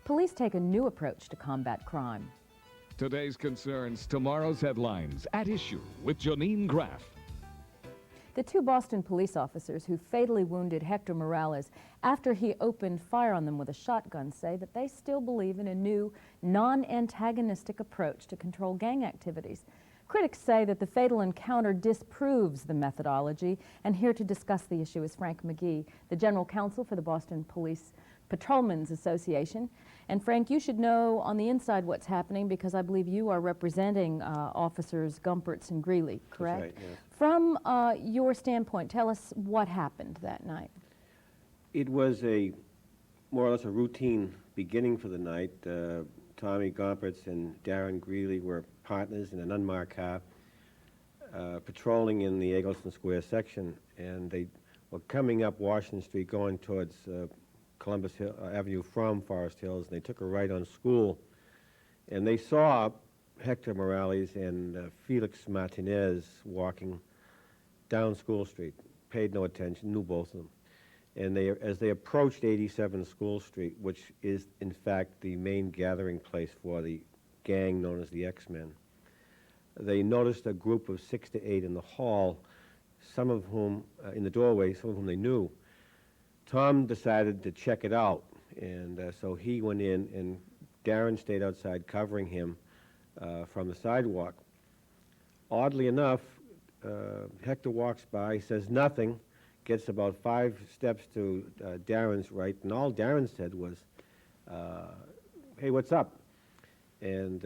Police take a new approach to combat crime. Today's concerns, tomorrow's headlines. At Issue with Janine Graff. The two Boston police officers who fatally wounded Hector Morales after he opened fire on them with a shotgun say that they still believe in a new, non-antagonistic approach to control gang activities. Critics say that the fatal encounter disproves the methodology, and here to discuss the issue is Frank McGee, the General Counsel for the Boston Police Patrolmen's Association. And Frank, you should know on the inside what's happening because I believe you are representing officers Gumpertz and Greeley, correct? That's right, yes. From your standpoint, tell us what happened that night. It was more or less a routine beginning for the night. Tommy Gumpertz and Darren Greeley were partners in an unmarked car patrolling in the Eggleston Square section, and they were coming up Washington Street going towards Columbus Avenue from Forest Hills, and they took a right on School, and they saw Hector Morales and Felix Martinez walking down School Street, paid no attention, knew both of them. And as they approached 87 School Street, which is in fact the main gathering place for the gang known as the X-Men, they noticed a group of 6 to 8 in the hall, some of whom, in the doorway, some of whom they knew. Tom decided to check it out, and so he went in, and Darren stayed outside covering him from the sidewalk. Oddly enough, Hector walks by, says nothing, gets about 5 steps to Darren's right, and all Darren said was, hey, what's up? And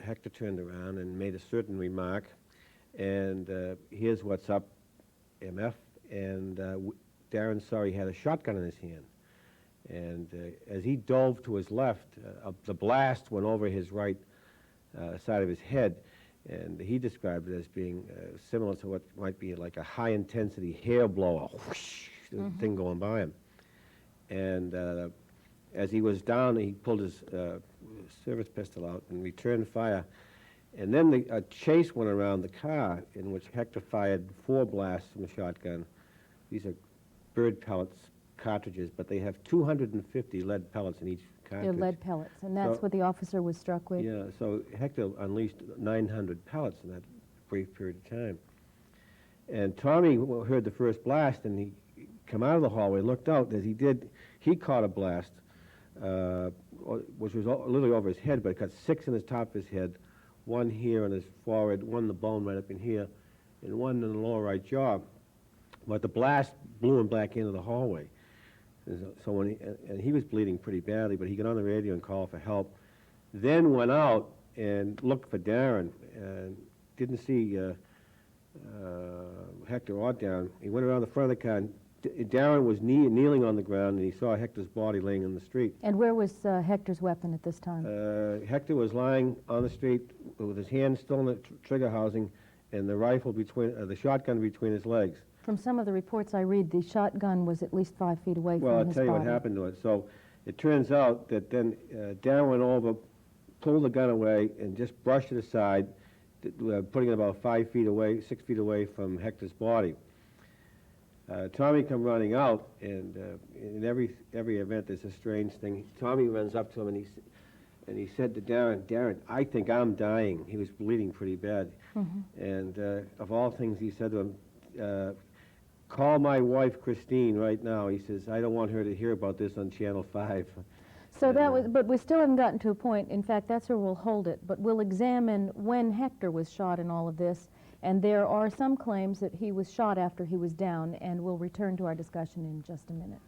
Hector turned around and made a certain remark, and here's what's up, MF, and Darren saw he had a shotgun in his hand. And as he dove to his left, the blast went over his right side of his head, and he described it as being similar to what might be like a high-intensity hair blower, whoosh, thing going by him. And as he was down, he pulled his service pistol out and returned fire. And then a chase went around the car in which Hector fired 4 blasts from a shotgun. These are bird pellets cartridges, but they have 250 lead pellets in each cartridge. They're lead pellets, and that's what the officer was struck with? Yeah, so Hector unleashed 900 pellets in that brief period of time. And Tommy heard the first blast, and he came out of the hallway, looked out. As he did, he caught a blast, which was literally over his head, but it got 6 in the top of his head, 1 here on his forehead, 1 in the bone right up in here, and 1 in the lower right jaw. But the blast blew him back into the hallway. So when he was bleeding pretty badly, but he got on the radio and called for help. Then went out and looked for Darren and didn't see Hector or Darren. He went around the front of the car, and Darren was kneeling on the ground, and he saw Hector's body laying in the street. And where was Hector's weapon at this time? Hector was lying on the street with his hand still in the trigger housing and the rifle the shotgun between his legs. From some of the reports I read, the shotgun was at least 5 feet away from his body. Well, I'll tell you what happened to it. So it turns out that then Darren went over, pulled the gun away, and just brushed it aside, putting it about 5 feet away, 6 feet away from Hector's body. Tommy come running out, and in every event there's a strange thing. Tommy runs up to him, and he said to Darren, "Darren, I think I'm dying." He was bleeding pretty bad. Mm-hmm. And of all things, he said to him, "Call my wife, Christine, right now." He says, "I don't want her to hear about this on Channel 5. So that was, but we still haven't gotten to a point. In fact, that's where we'll hold it. But we'll examine when Hector was shot in all of this. And there are some claims that he was shot after he was down, and we'll return to our discussion in just a minute.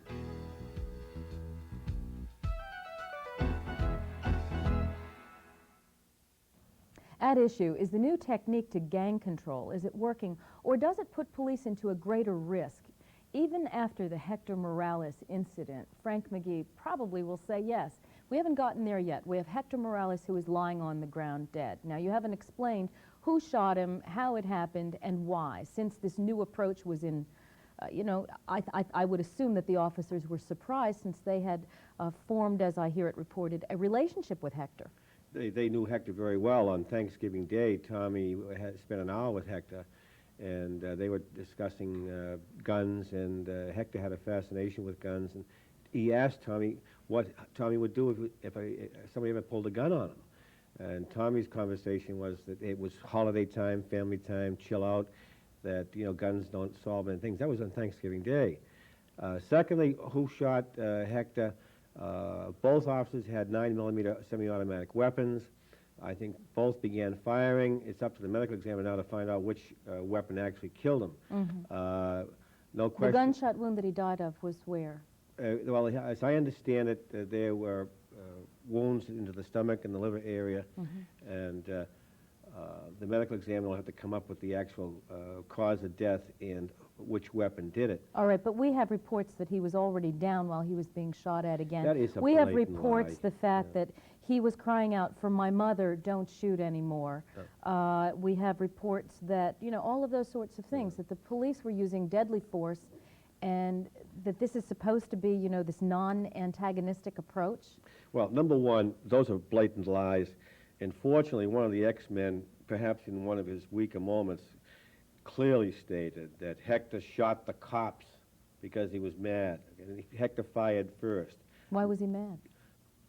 At issue is the new technique to gang control. Is it working, or does it put police into a greater risk? Even after the Hector Morales incident, Frank McGee probably will say yes. We haven't gotten there yet. We have Hector Morales who is lying on the ground dead. Now, you haven't explained who shot him, how it happened, and why. Since this new approach was in, I would assume that the officers were surprised since they had formed, as I hear it reported, a relationship with Hector. They knew Hector very well. On Thanksgiving Day, Tommy had spent an hour with Hector, and they were discussing guns, and Hector had a fascination with guns. And he asked Tommy, what Tommy would do if somebody ever pulled a gun on him. And Tommy's conversation was that it was holiday time, family time, chill out, that, guns don't solve any things. That was on Thanksgiving Day. Secondly, who shot Hector? Both officers had 9mm semi-automatic weapons. I think both began firing. It's up to the medical examiner now to find out which weapon actually killed him. No The question. gunshot wound that he died of was where? Well, as I understand it, there were wounds into the stomach and the liver area, and the medical examiner will have to come up with the actual cause of death and which weapon did it. All right, but we have reports that he was already down while he was being shot at again. That is a We have blatant reports lie. the fact that he was crying out for my mother, don't shoot anymore. We have reports that, all of those sorts of things, that the police were using deadly force, and that this is supposed to be, this non-antagonistic approach. Well, number one, those are blatant lies. And fortunately, one of the X-Men, perhaps in one of his weaker moments, clearly stated that Hector shot the cops because he was mad. And Hector fired first. Why was he mad?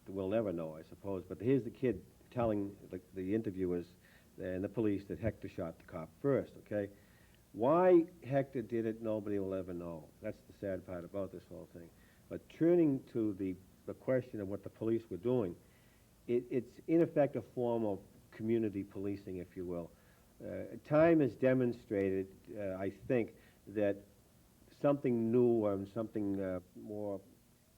We'll never know, I suppose. But here's the kid telling the interviewers and the police that Hector shot the cop first, okay? Why Hector did it, nobody will ever know. That's the sad part about this whole thing. But turning to the question of what the police were doing, it's in effect a form of community policing, if you will. Time has demonstrated, I think, that something new and something more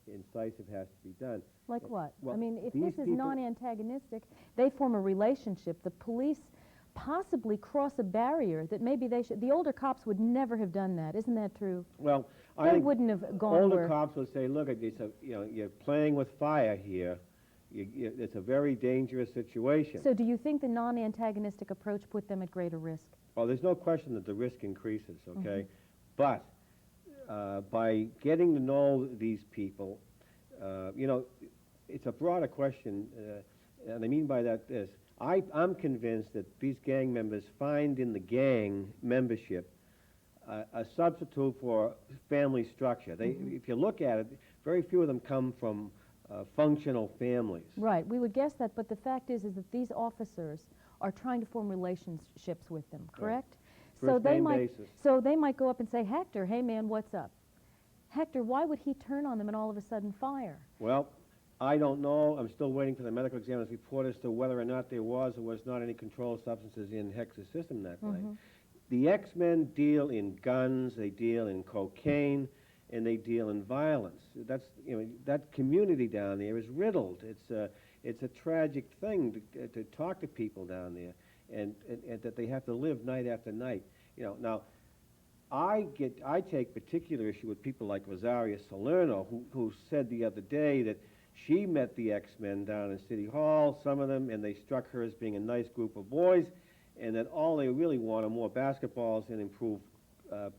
incisive has to be done. Like what? Well, I mean, if these this is people- non-antagonistic, they form a relationship. The police possibly cross a barrier that maybe they should. The older cops would never have done that. Isn't that true? Well, I They think wouldn't have gone older where. cops would say, look, you're playing with fire here. It's a very dangerous situation. So do you think the non-antagonistic approach put them at greater risk? Well, there's no question that the risk increases, okay? But by getting to know these people, it's a broader question, and I mean by that this. I'm convinced that these gang members find in the gang membership a substitute for family structure. If you look at it, very few of them come from functional families. Right. We would guess that, but the fact is that these officers are trying to form relationships with them. Correct? First name basis. So they might go up and say, Hector, hey man, what's up? Hector, why would he turn on them and all of a sudden fire? Well, I don't know. I'm still waiting for the medical examiner's report as to whether or not there was or was not any controlled substances in Hector's system that night. The X-Men deal in guns, they deal in cocaine, and they deal in violence. That's, that community down there is riddled. It's a tragic thing to talk to people down there, and that they have to live night after night. Now, I take particular issue with people like Rosaria Salerno, who said the other day that she met the X-Men down in City Hall, some of them, and they struck her as being a nice group of boys, and that all they really want are more basketballs and improved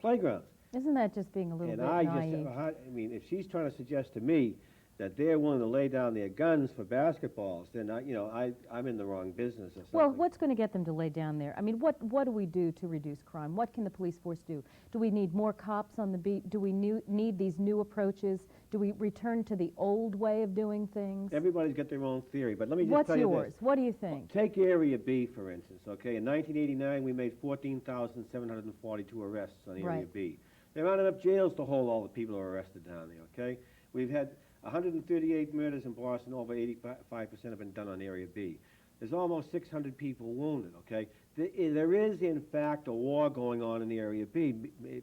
playgrounds. Isn't that just being a little And bit naive? if she's trying to suggest to me that they're willing to lay down their guns for basketballs, then I'm in the wrong business or something. Well, what's going to get them to lay down there? I mean, what do we do to reduce crime? What can the police force do? Do we need more cops on the beat? Do we need these new approaches? Do we return to the old way of doing things? Everybody's got their own theory, but let me just What's tell you yours? this. What do you think? Take Area B, for instance, okay? In 1989, we made 14,742 arrests on Area Right. B. There aren't enough jails to hold all the people who are arrested down there, okay? We've had 138 murders in Boston, over 85% have been done on Area B. There's almost 600 people wounded, okay? There is, in fact, a war going on in Area B.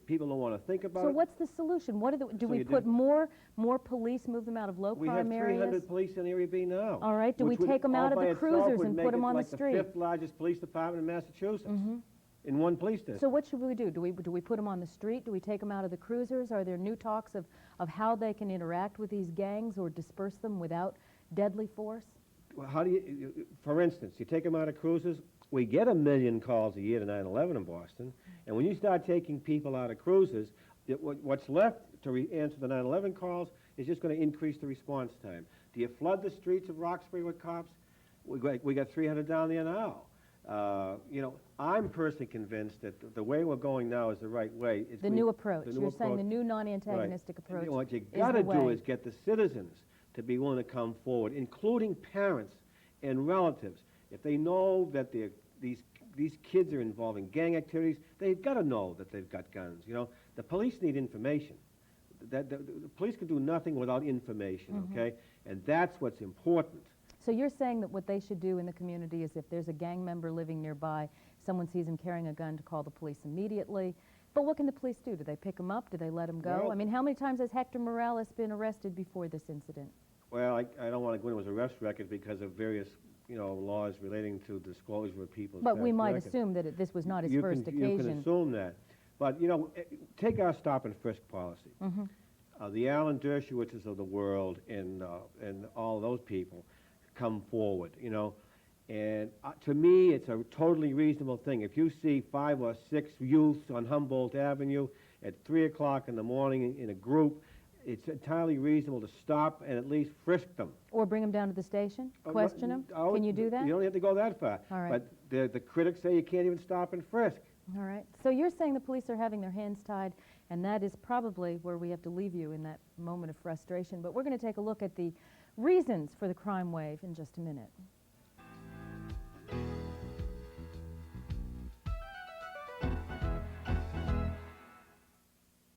People don't want to think about So it. what's the solution? Do So we you put do- more police, move them out of We have low-crime 300 areas? police in Area B now. All right, do we which would take 'em all out of by the itself cruisers would and make put 'em it on the like street? the 5th largest police department in Massachusetts, in one police district. So what should we do? Do we put them on the street? Do we take them out of the cruisers? Are there new talks of how they can interact with these gangs or disperse them without deadly force? Well, how do you, for instance, you take them out of cruises, we get 1 million calls a year to 9/11 in Boston, and when you start taking people out of cruises, what's left to answer the 9/11 calls is just going to increase the response time. Do you flood the streets of Roxbury with cops? We got 300 down there now. I'm personally convinced that the way we're going now is the right way. It's The new approach. the new You're saying the approach. new non-antagonistic Right. approach And what you is got the to do way. is get the citizens to be willing to come forward, including parents and relatives. If they know that these kids are involved in gang activities, they've got to know that they've got guns. You know, the police need information. The police can do nothing without information, okay? And that's what's important. So you're saying that what they should do in the community is if there's a gang member living nearby, someone sees him carrying a gun, to call the police immediately. But what can the police do? Do they pick him up? Do they let him go? Well, I mean, how many times has Hector Morales been arrested before this incident? Well, I don't want to go into his arrest record because of various, you know, laws relating to disclosure of people's But we past might records. assume that this was not his You first can occasion. assume that. But, you know, take our stop and frisk policy. The Alan Dershowitzes of the world and all those people come forward, you know. And to me, it's a totally reasonable thing. If you see 5 or 6 youths on Humboldt Avenue at 3 o'clock in the morning in a group, it's entirely reasonable to stop and at least frisk them. Or bring him down to the station, question him? Can you do that? You don't have to go that far. All right. But the critics say you can't even stop and frisk. All right. So you're saying the police are having their hands tied, and that is probably where we have to leave you in that moment of frustration. But we're going to take a look at the reasons for the crime wave in just a minute.